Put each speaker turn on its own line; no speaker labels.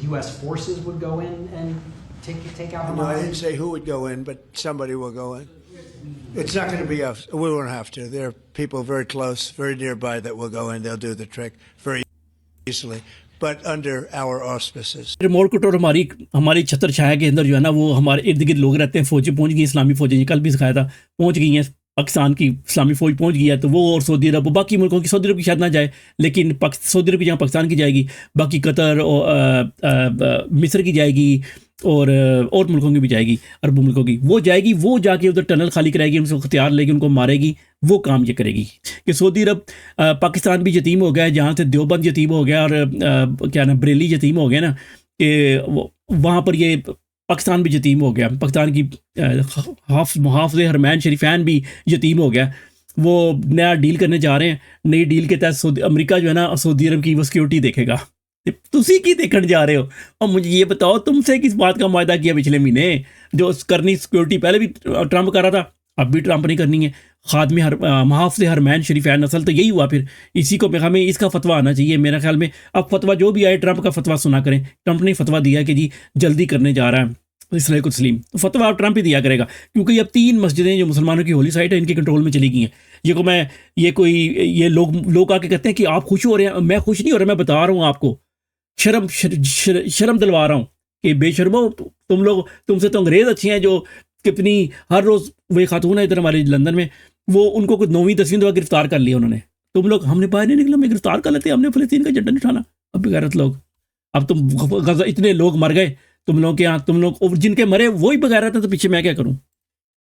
U.S. forces would go in and take out
No, I
Hamas?
didn't say who would go in, but somebody will go in. It's not going to be us. We won't have to. There are people very close, very nearby that will go in. They'll do the trick very easily, but under our auspices.
Remote control हमारी हमारी छत्र छाया के अंदर जो है ना, वो हमारे इर्द गिर्द लोग रहते हैं। फौजें पहुंच गई, इस्लामी फौजें, ये कल भी सिखाया था, पहुंच गई हैं। पाकिस्तान की इस्लामी फौज पहुंच गई है, तो वो और सऊदी अरब, बाकी मुल्कों की, सऊदी अरब की शायद ना जाए, लेकिन सऊदी अरब की जहाँ पाकिस्तान की जाएगी, बाकी कतर और मिस्र की जाएगी, और मुल्कों की भी जाएगी, अरब मुल्कों की वो जाएगी। वो जाके उधर टनल खाली कराएगी, उनको हथियार लेगी, उनको मारेगी। वो काम ये करेगी कि सऊदी अरब, पाकिस्तान भी यतीम हो गया है, जहाँ से देवबंद यतीम हो गया, और क्या ना बरेली यतीम हो गया ना, कि वहाँ पर ये पाकिस्तान भी यतीम हो गया। पाकिस्तान की हाफ़िज़ हरमैन शरीफैन भी यतीम हो गया। वो नया डील करने जा रहे हैं। नई डील के तहत अमेरिका जो है ना, सऊदी अरब की वो सिक्योरिटी देखेगा। तुसी की देखने जा रहे हो? और मुझे ये बताओ, तुमसे किस बात का वायदा किया पिछले महीने? जो करनी सिक्योरिटी पहले भी ट्रंप कर रहा था, अब भी ट्रंप नहीं करनी है। खादमी हाफ़िज़ हरमैन शरीफैन नस्ल, तो यही हुआ। फिर इसी को हमें इसका फतवा आना चाहिए मेरे ख्याल में। अब फतवा जो भी आए, ट्रंप का फतवा सुना करें। ट्रंप ने फतवा दिया कि जी जल्दी करने जा रहा है इसराइल को तस्लीम, तो फतवा ट्रंप ही दिया करेगा, क्योंकि अब 3 मस्जिदें जो मुसलमानों की होली साइट है, इनके कंट्रोल में चली गई हैं। ये लोग आके कहते हैं कि आप खुश हो रहे हैं। मैं खुश नहीं हो रहा, मैं बता रहा हूँ आपको, शर्म दिलवा रहा हूँ कि बेशर्मो तुमसे तो अंग्रेज़ अच्छे हैं, जो कितनी हर रोज़ वही खातून है इधर हमारे लंदन में, वो उनको कुछ 9वीं 10वीं दफ़ा गिरफ्तार कर लिया उन्होंने। तुम लोग, हमने बाहर नहीं निकला, हमें गिरफ्तार कर लेते, हमने फ़लस्तीन का झंडा नहीं उठाना। अब बेगैरत लोग, अब तुम गज़ा, इतने लोग मर गए तुम लोग के यहाँ, तुम लोग, और जिनके मरे वही बेगैरत हैं, तो पीछे मैं क्या करूँ?